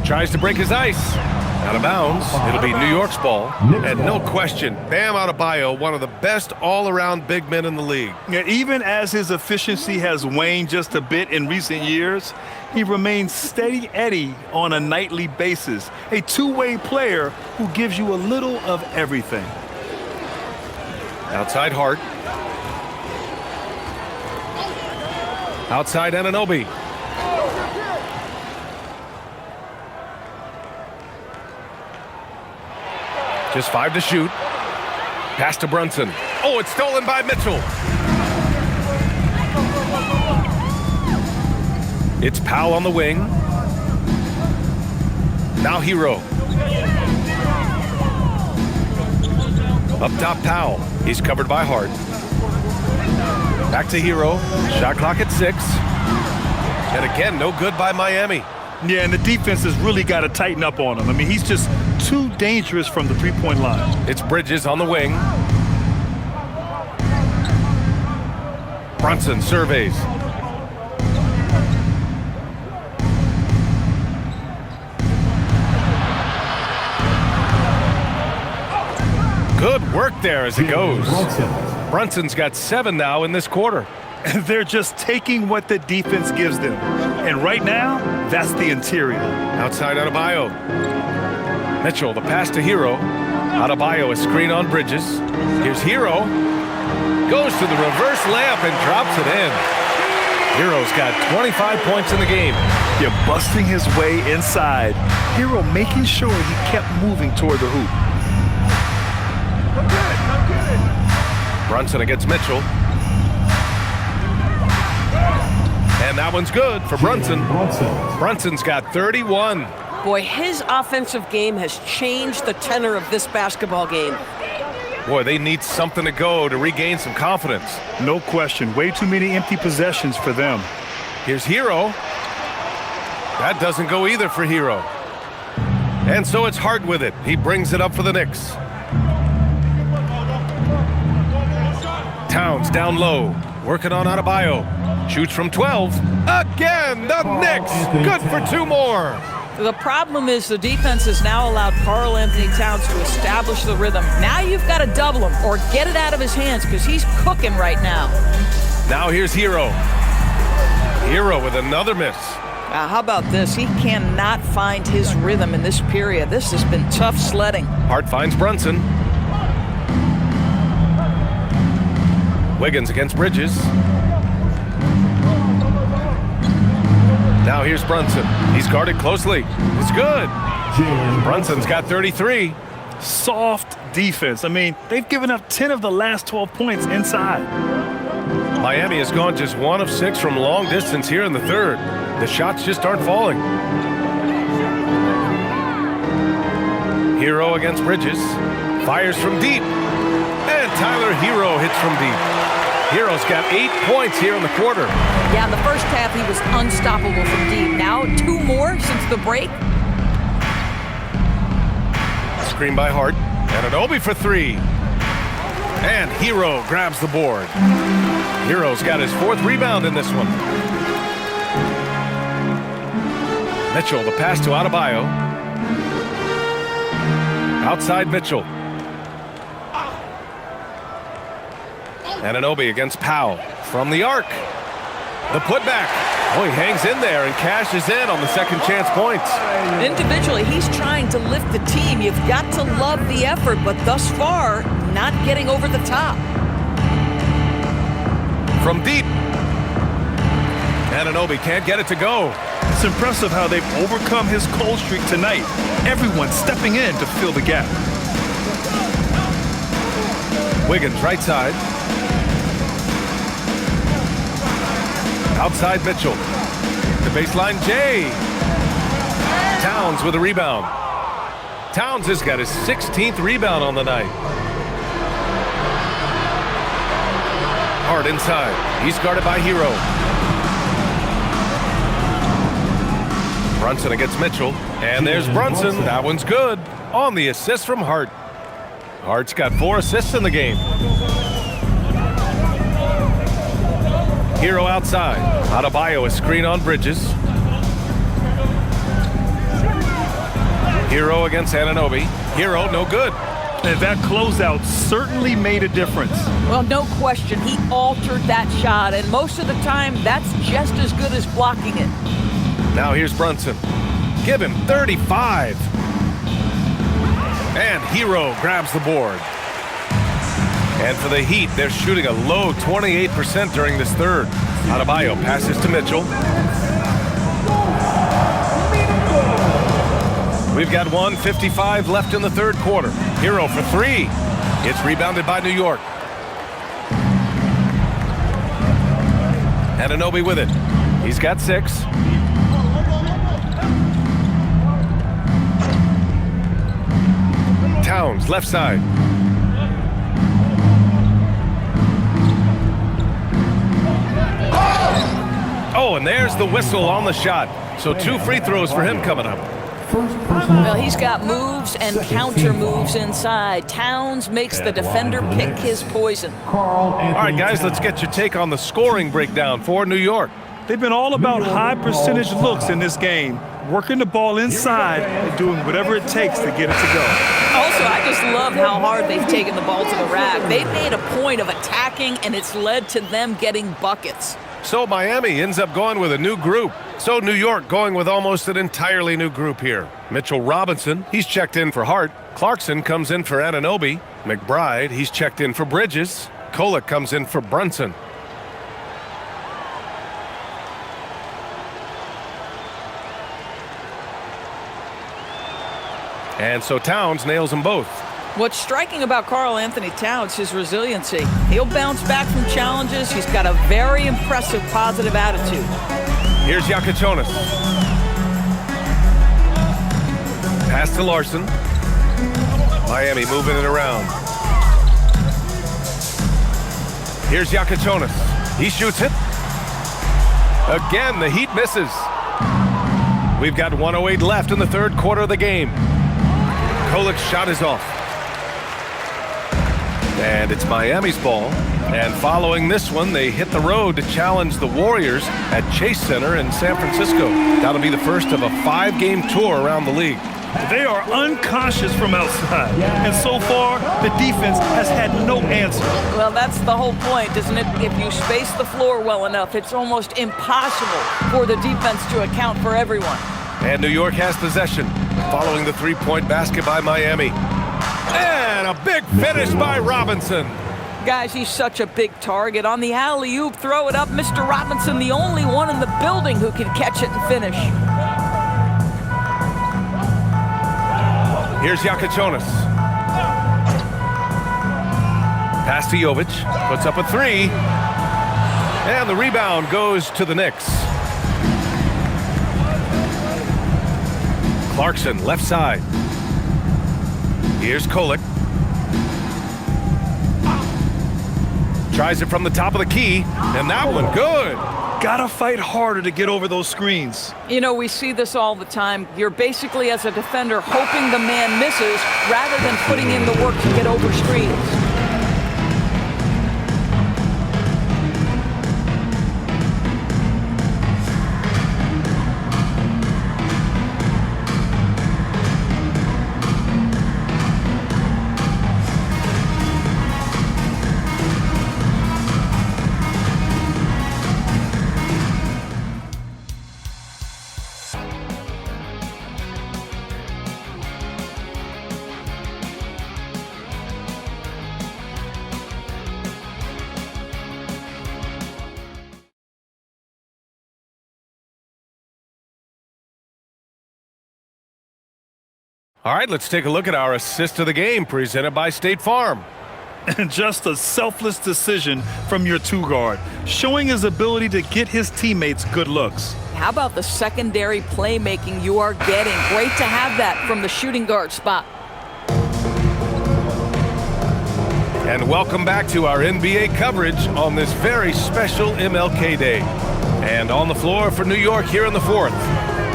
Tries to break his ice. Out of bounds. It'll be New York's ball. And no question, Bam Adebayo, one of the best all-around big men in the league. Yeah, even as his efficiency has waned just a bit in recent years, he remains steady Eddie on a nightly basis. A two-way player who gives you a little of everything. Outside Hart. Outside Anunoby. Just 5 to shoot. Pass to Brunson. Oh, it's stolen by Mitchell. It's Powell on the wing. Now Hero. Up top Powell. He's covered by Hart. Back to Hero. Shot clock at 6. And again, no good by Miami. Yeah, and the defense has really got to tighten up on him. I mean, he's just too dangerous from the three-point line. It's Bridges on the wing. Brunson surveys. Good work there as it goes. Brunson's got 7 now in this quarter. They're just taking what the defense gives them. And right now, that's the interior. Outside Adebayo. Mitchell, the pass to Hero. Adebayo, a screen on Bridges. Here's Hero. Goes to the reverse layup and drops it in. Hero's got 25 points in the game. You're busting his way inside. Hero making sure he kept moving toward the hoop. Brunson against Mitchell. And that one's good for Brunson. Brunson's got 31. Boy, his offensive game has changed the tenor of this basketball game. Boy, they need something to go to regain some confidence. No question. Way too many empty possessions for them. Here's Hero. That doesn't go either for Hero. And so it's Hart with it. He brings it up for the Knicks. Towns down low. Working on Adebayo. Shoots from 12. Again, the Knicks. Good for 2 more. The problem is the defense has now allowed Karl Anthony Towns to establish the rhythm. Now you've got to double him or get it out of his hands because he's cooking right now. Now here's Hero. Hero with another miss. How about this? He cannot find his rhythm in this period. This has been tough sledding. Hart finds Brunson. Wiggins against Bridges. Now here's Brunson. He's guarded closely. It's good. Brunson's got 33. Soft defense. I mean, they've given up 10 of the last 12 points inside. Miami has gone just 1 of 6 from long distance here in the third. The shots just aren't falling. Hero against Bridges. Fires from deep. And Tyler Hero hits from deep. Hero's got 8 points here in the quarter. Yeah, in the first half, he was unstoppable from deep. Now 2 more since the break. Screen by Hart. Anunoby for 3. And Hero grabs the board. Hero's got his 4th rebound in this one. Mitchell, the pass to Adebayo. Outside Mitchell. Anunoby against Powell from the arc. The putback. Oh, he hangs in there and cashes in on the second chance points. Individually, he's trying to lift the team. You've got to love the effort, but thus far, not getting over the top. From deep. Anunoby can't get it to go. It's impressive how they've overcome his cold streak tonight. Everyone stepping in to fill the gap. Wiggins right side. Outside Mitchell. The baseline Jay. Towns with a rebound. Towns has got his 16th rebound on the night. Hart inside. He's guarded by Hero. Brunson against Mitchell. And there's Brunson. That one's good. On the assist from Hart. Hart's got 4 assists in the game. Hero outside. Adebayo a screen on Bridges. Hero against Anunoby. Hero no good. And that closeout certainly made a difference. Well, no question. He altered that shot, and most of the time, that's just as good as blocking it. Now here's Brunson. Give him 35. And Hero grabs the board. And for the Heat, they're shooting a low 28% during this third. Adebayo passes to Mitchell. We've got 1:55 left in the third quarter. Hero for 3. It's rebounded by New York. Anunoby with it. He's got 6. Towns left side. Oh, and there's the whistle on the shot. So 2 free throws for him coming up. Well, he's got moves and counter moves inside. Towns makes the defender pick his poison. All right, guys, let's get your take on the scoring breakdown for New York. They've been all about high percentage looks in this game, working the ball inside and doing whatever it takes to get it to go. Also, I just love how hard they've taken the ball to the rack. They've made a point of attacking, and it's led to them getting buckets. So Miami ends up going with a new group. So New York going with almost an entirely new group here. Mitchell Robinson, he's checked in for Hart. Clarkson comes in for Anunoby. McBride, he's checked in for Bridges. Kolek comes in for Brunson. And so Towns nails them both. What's striking about Karl Anthony Towns is his resiliency. He'll bounce back from challenges. He's got a very impressive positive attitude. Here's Jakučionis. Pass to Larson. Miami moving it around. Here's Jakučionis. He shoots it. Again, the Heat misses. We've got 1:08 left in the third quarter of the game. Kolek's shot is off. And it's Miami's ball. And following this one, they hit the road to challenge the Warriors at Chase Center in San Francisco. That'll be the first of a 5-game tour around the league. They are unconscious from outside. And so far, the defense has had no answer. Well, that's the whole point, isn't it? If you space the floor well enough, it's almost impossible for the defense to account for everyone. And New York has possession following the 3-point basket by Miami. And a big finish by Robinson. Guys, he's such a big target. On the alley-oop, throw it up. Mr. Robinson, the only one in the building who can catch it and finish. Here's Jakučionis. Pass to Jovic. Puts up a 3. And the rebound goes to the Knicks. Clarkson, left side. Here's Kolek. Tries it from the top of the key, and that one good. Gotta fight harder to get over those screens. You know, we see this all the time. You're basically, as a defender, hoping the man misses rather than putting in the work to get over screens. All right, let's take a look at our assist of the game presented by State Farm. And just a selfless decision from your two-guard, showing his ability to get his teammates good looks. How about the secondary playmaking you are getting? Great to have that from the shooting guard spot. And welcome back to our NBA coverage on this very special MLK Day. And on the floor for New York here in the fourth,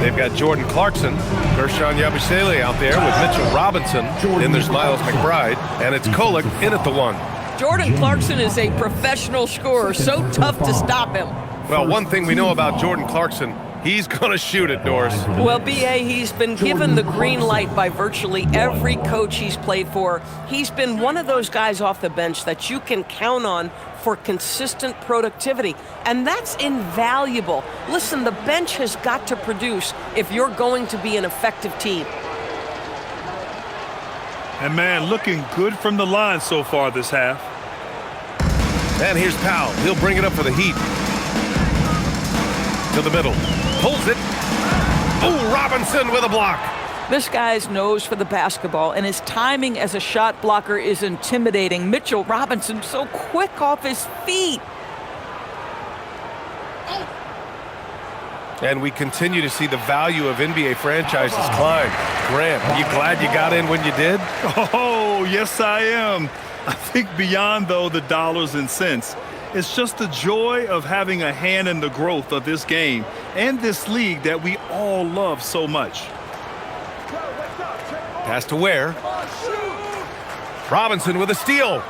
they've got Jordan Clarkson, Gershon Yabusele out there with Mitchell Robinson. Then there's Miles McBride, and it's Kolek in at the one. Jordan Clarkson is a professional scorer, so tough to stop him. Well, one thing we know about Jordan Clarkson, he's going to shoot it, Doris. Well, B.A., he's been given the green light by virtually every coach he's played for. He's been one of those guys off the bench that you can count on for consistent productivity, and that's invaluable. Listen, the bench has got to produce if you're going to be an effective team. And, man, looking good from the line so far this half. And here's Powell. He'll bring it up for the Heat. To the middle. Pulls it. Oh, Robinson with a block. This guy's nose for the basketball, and his timing as a shot blocker is intimidating. Mitchell Robinson so quick off his feet. And we continue to see the value of NBA franchises climb. Grant, are you glad you got in when you did? Oh, yes, I am. I think beyond, though, the dollars and cents, it's just the joy of having a hand in the growth of this game and this league that we all love so much. Pass to Ware. Robinson with a steal.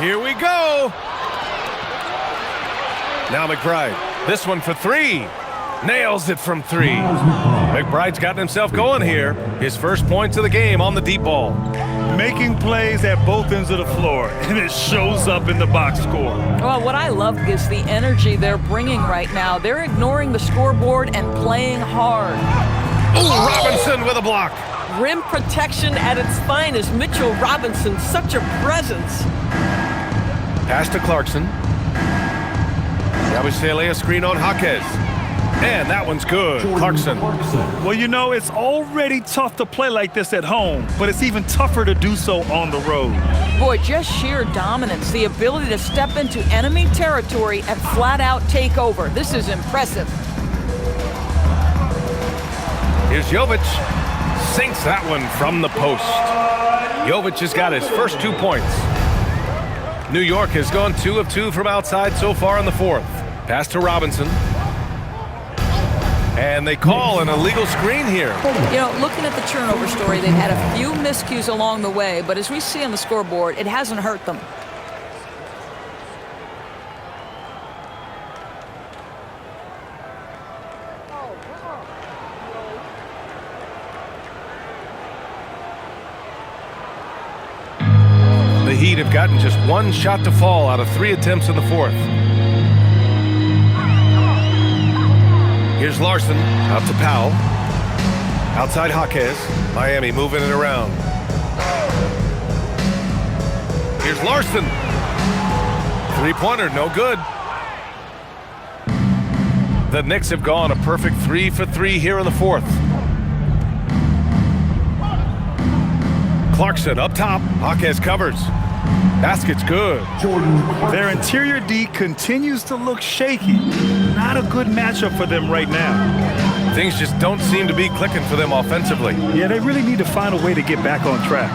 Here we go. Now McBride. This one for three. Nails it from three. McBride's gotten himself going here. His first points of the game on the deep ball. Making plays at both ends of the floor, and it shows up in the box score. Well, what I love is the energy they're bringing right now. They're ignoring the scoreboard and playing hard. Oh, Robinson with a block. Rim protection at its finest. Mitchell Robinson, such a presence. Pass to Clarkson. Yabusele, a screen on Jaquez. And that one's good. Clarkson. Well, you know, it's already tough to play like this at home, but it's even tougher to do so on the road. Boy, just sheer dominance, the ability to step into enemy territory and flat out take over. This is impressive. Here's Jovic. Sinks that one from the post. Jovic has got his first 2 points. New York has gone 2 of 2 from outside so far in the fourth. Pass to Robinson. And they call an illegal screen here. You know, looking at the turnover story, they've had a few miscues along the way, but as we see on the scoreboard, it hasn't hurt them. The Heat have gotten just 1 shot to fall out of 3 attempts in the fourth. Here's Larson, out to Powell. Outside Jaquez. Miami moving it around. Here's Larson. 3-pointer, no good. The Knicks have gone a perfect 3 for 3 here in the fourth. Clarkson up top. Jaquez covers. Basket's good. Their interior D continues to look shaky. Not a good matchup for them right now. Things just don't seem to be clicking for them offensively. Yeah, they really need to find a way to get back on track.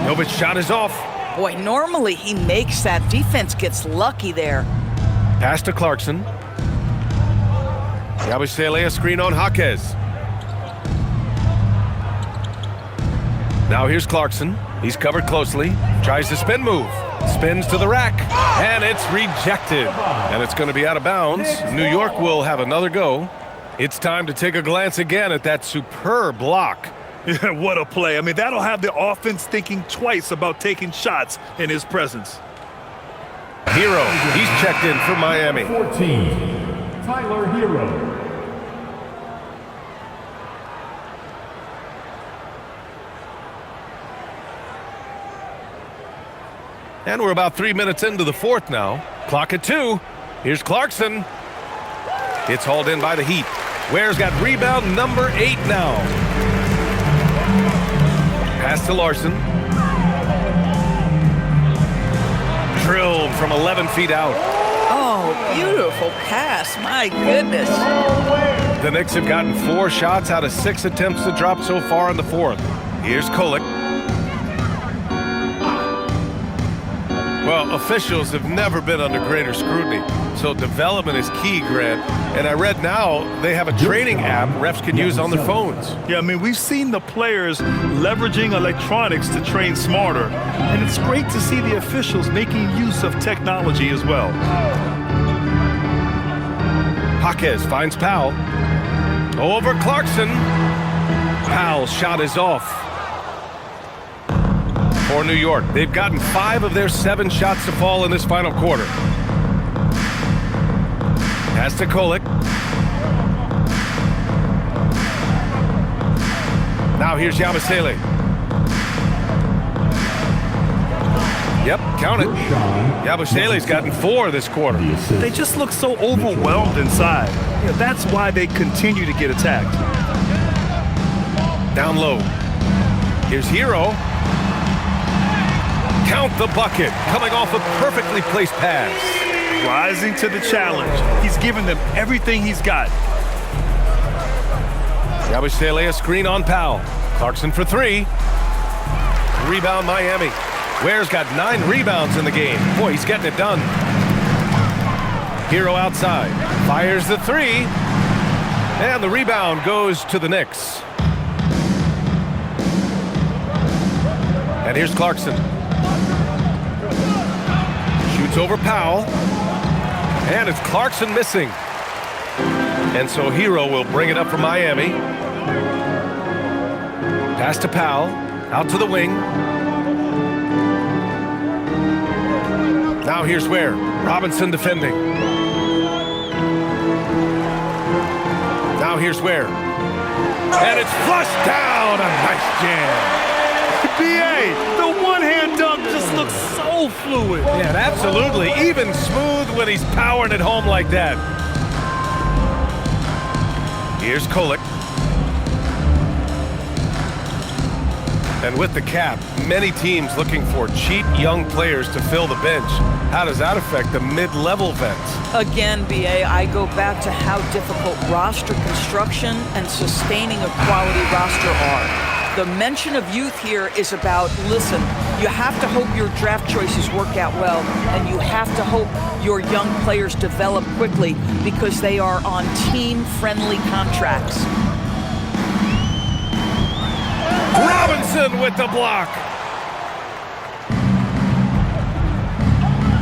Novic's shot is off. Boy, normally he makes that. Defense gets lucky there. Pass to Clarkson. Yabusele, a screen on Jaquez. Now here's Clarkson. He's covered closely. Tries the spin move. Spins to the rack. And it's rejected. And it's going to be out of bounds. New York will have another go. It's time to take a glance again at that superb block. Yeah, what a play. I mean, that'll have the offense thinking twice about taking shots in his presence. Hero, he's checked in for Miami. 14, Tyler Hero. And we're about 3 minutes into the fourth now. Clock at 2. Here's Clarkson. It's hauled in by the Heat. Ware's got rebound number 8 now. Pass to Larson. Drilled from 11 feet out. Oh, beautiful pass. My goodness. The Knicks have gotten 4 shots out of 6 attempts to drop so far in the fourth. Here's Kolek. Well, officials have never been under greater scrutiny, so development is key, Grant. And I read now they have a training app refs can use on their phones. Yeah, I mean, we've seen the players leveraging electronics to train smarter, and it's great to see the officials making use of technology as well. Jaquez finds Powell. Over Clarkson. Powell's shot is off. For New York, they've gotten 5 of their 7 shots to fall in this final quarter. Pass to Kolek. Now here's Yabusele. Yep, count it. Yabusele's gotten 4 this quarter. They just look so overwhelmed inside. Yeah, that's why they continue to get attacked. Down low. Here's Hero. Count the bucket. Coming off a perfectly placed pass. Rising to the challenge. He's given them everything he's got. Yabusele a screen on Powell. Clarkson for 3. Rebound Miami. Ware's got 9 rebounds in the game. Boy, he's getting it done. Hero outside. Fires the 3. And the rebound goes to the Knicks. And here's Clarkson. Shoots over Powell. And it's Clarkson missing. And so Hero will bring it up for Miami. Pass to Powell. Out to the wing. Now here's Ware. Robinson defending. Now here's Ware. And it's flushed down. A nice jam. BA, the one-hand dunk just looks so fluid. Yeah, absolutely. Even smooth when he's powering it home like that. Here's Kolek. And with the cap, many teams looking for cheap young players to fill the bench. How does that affect the mid-level vets? Again, BA, I go back to how difficult roster construction and sustaining a quality roster are. The mention of youth here is about, listen, you have to hope your draft choices work out well, and you have to hope your young players develop quickly because they are on team-friendly contracts. Robinson with the block.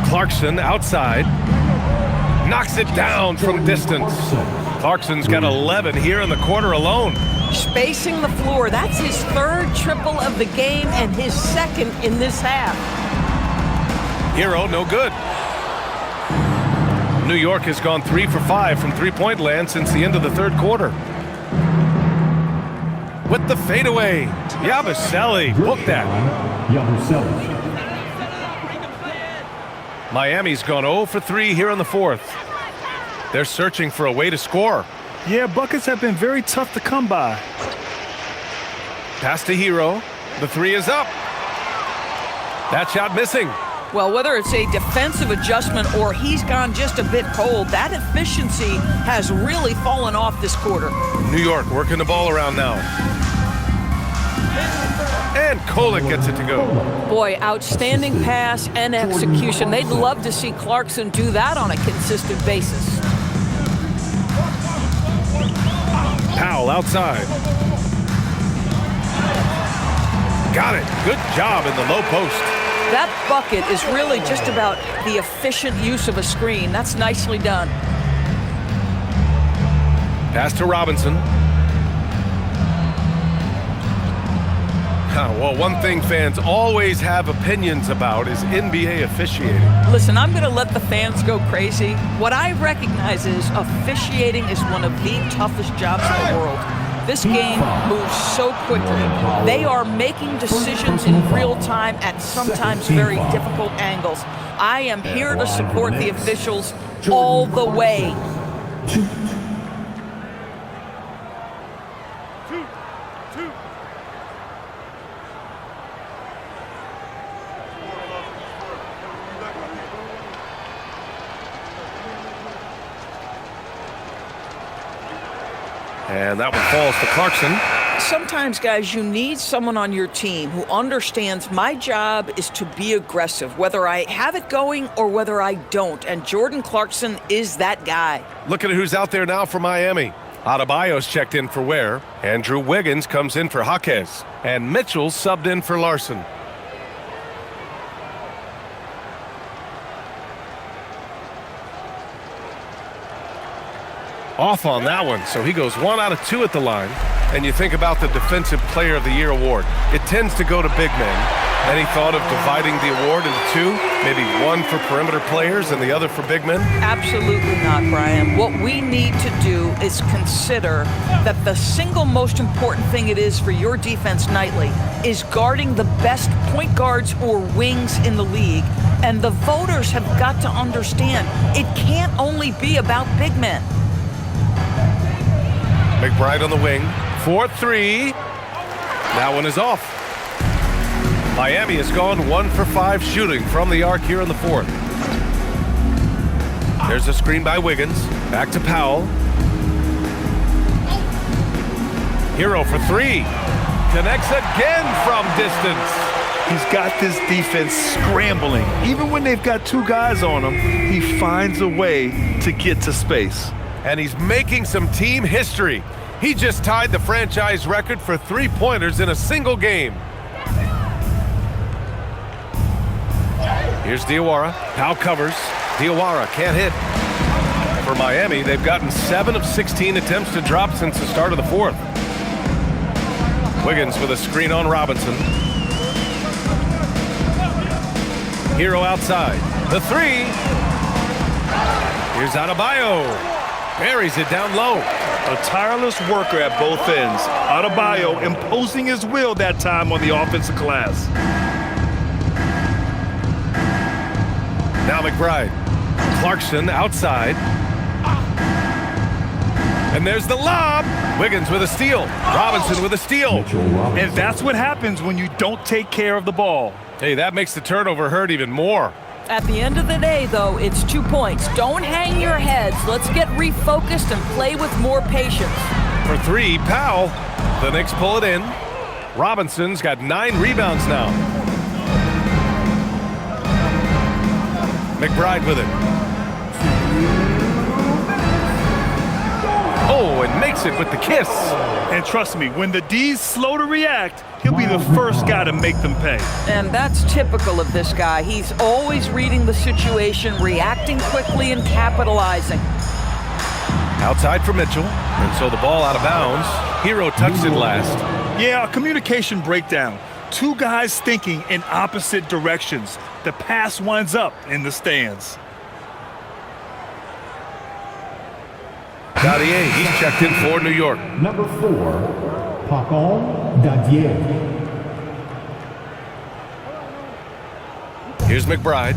Clarkson outside. Knocks it down from distance. Clarkson's got 11 here in the quarter alone. Spacing the floor. That's his 3rd triple of the game and his 2nd in this half. Hero, no good. New York has gone 3 for 5 from three-point land since the end of the 3rd quarter. With the fadeaway, Yabusele, book that. Miami's gone 0 for 3 here in the 4th. They're searching for a way to score. Yeah, buckets have been very tough to come by. Pass to Hero. The 3 is up. That shot missing. Well, whether it's a defensive adjustment or he's gone just a bit cold, that efficiency has really fallen off this quarter. New York working the ball around now. And Kolek gets it to go. Boy, outstanding pass and execution. They'd love to see Clarkson do that on a consistent basis. Powell outside. Got it. Good job in the low post. That bucket is really just about the efficient use of a screen. That's nicely done. Pass to Robinson. Well, one thing fans always have opinions about is NBA officiating. Listen, I'm going to let the fans go crazy. What I recognize is officiating is one of the toughest jobs in the world. This game moves so quickly. They are making decisions in real time at sometimes very difficult angles. I am here to support the officials all the way. And that one falls to Clarkson. Sometimes, guys, you need someone on your team who understands my job is to be aggressive, whether I have it going or whether I don't. And Jordan Clarkson is that guy. Looking at who's out there now for Miami. Adebayo's checked in for Ware. Andrew Wiggins comes in for Jaquez. And Mitchell's subbed in for Larson. Off on that one, so he goes 1 out of 2 at the line. And you think about the Defensive Player of the Year award. It tends to go to big men. Any thought of dividing the award into 2? Maybe one for perimeter players and the other for big men? Absolutely not, Brian. What we need to do is consider that the single most important thing it is for your defense nightly is guarding the best point guards or wings in the league. And the voters have got to understand it can't only be about big men. McBride on the wing, 4-3. That one is off. Miami has gone 1 for 5 shooting from the arc here in the 4th. There's a screen by Wiggins. Back to Powell. Hero for 3. Connects again from distance. He's got this defense scrambling. Even when they've got 2 guys on him, he finds a way to get to space. And he's making some team history. He just tied the franchise record for 3-pointers in a single game. Here's Diawara. Powell covers. Diawara can't hit. For Miami, they've gotten 7 of 16 attempts to drop since the start of the 4th. Wiggins with a screen on Robinson. Hero outside. The 3. Here's Adebayo. Buries it down low. A tireless worker at both ends. Adebayo imposing his will that time on the offensive glass. Now McBride. Clarkson outside. And there's the lob. Wiggins with a steal. Robinson with a steal. And that's what happens when you don't take care of the ball. Hey, that makes the turnover hurt even more. At the end of the day, though, it's 2 points. Don't hang your heads. Let's get refocused and play with more patience. For 3, Powell. The Knicks pull it in. Robinson's got 9 rebounds now. McBride with it. Oh, and makes it with the kiss. And trust me, when the D's slow to react, he'll be the first guy to make them pay. And that's typical of this guy. He's always reading the situation, reacting quickly, and capitalizing. Outside for Mitchell. And so the ball out of bounds. Hero touched it last. Yeah, a communication breakdown. 2 guys thinking in opposite directions. The pass winds up in the stands. Dadier, he's checked in for New York. Number 4, Pacon Dadier. Here's McBride.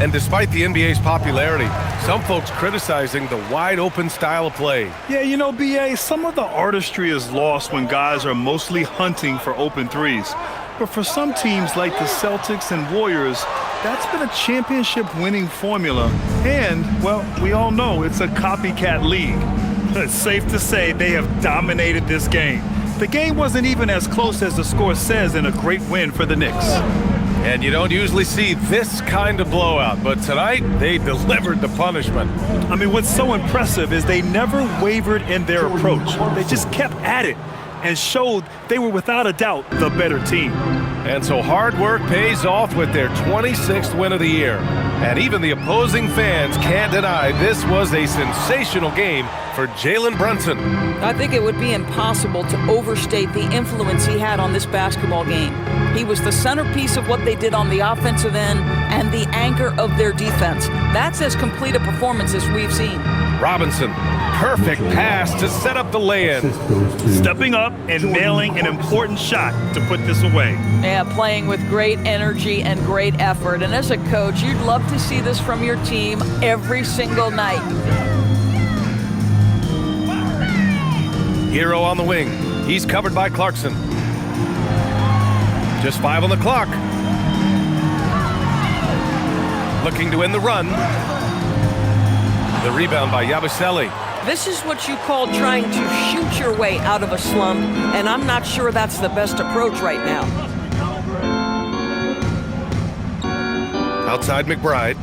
And despite the NBA's popularity, some folks criticizing the wide-open style of play. Yeah, you know, B.A., some of the artistry is lost when guys are mostly hunting for open threes. But for some teams like the Celtics and Warriors, that's been a championship-winning formula. And, well, we all know it's a copycat league. It's safe to say they have dominated this game. The game wasn't even as close as the score says in a great win for the Knicks. And you don't usually see this kind of blowout, but tonight they delivered the punishment. I mean, what's so impressive is they never wavered in their approach. They just kept at it and showed they were without a doubt the better team. And so hard work pays off with their 26th win of the year. And even the opposing fans can't deny this was a sensational game for Jalen Brunson. I think it would be impossible to overstate the influence he had on this basketball game. He was the centerpiece of what they did on the offensive end and the anchor of their defense. That's as complete a performance as we've seen. Robinson, perfect pass to set up the lay-in. Stepping up and nailing an important shot to put this away. Yeah, playing with great energy and great effort. And as a coach, you'd love to see this from your team every single night. Hero on the wing. He's covered by Clarkson. Just 5 on the clock. Looking to end the run. The rebound by Yabusele. This is what you call trying to shoot your way out of a slump, and I'm not sure that's the best approach right now. Outside McBride.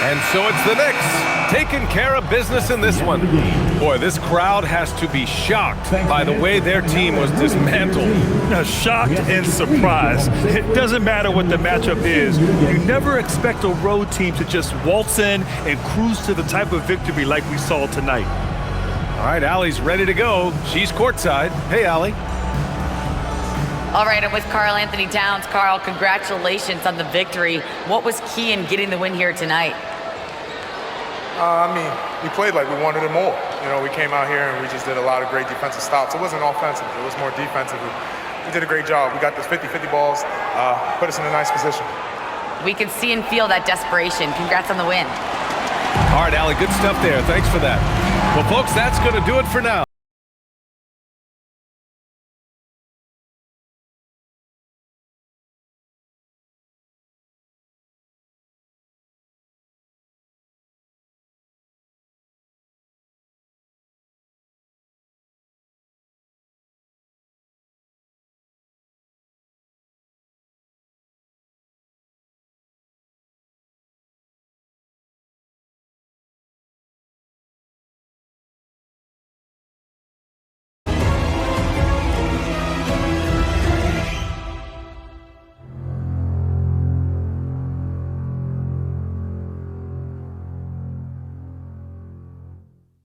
And so it's the Knicks taking care of business in this one. Boy, this crowd has to be shocked by the way their team was dismantled. Shocked and surprised. It doesn't matter what the matchup is. You never expect a road team to just waltz in and cruise to the type of victory like we saw tonight. All right, Allie's ready to go. She's courtside. Hey, Allie. All right, I'm with Karl Anthony Towns. Karl, congratulations on the victory. What was key in getting the win here tonight? We played like we wanted it more. You know, we came out here and we just did a lot of great defensive stops. It wasn't offensive. It was more defensive. We did a great job. We got those 50-50 balls, put us in a nice position. We can see and feel that desperation. Congrats on the win. All right, Allie, good stuff there. Thanks for that. Well, folks, that's going to do it for now.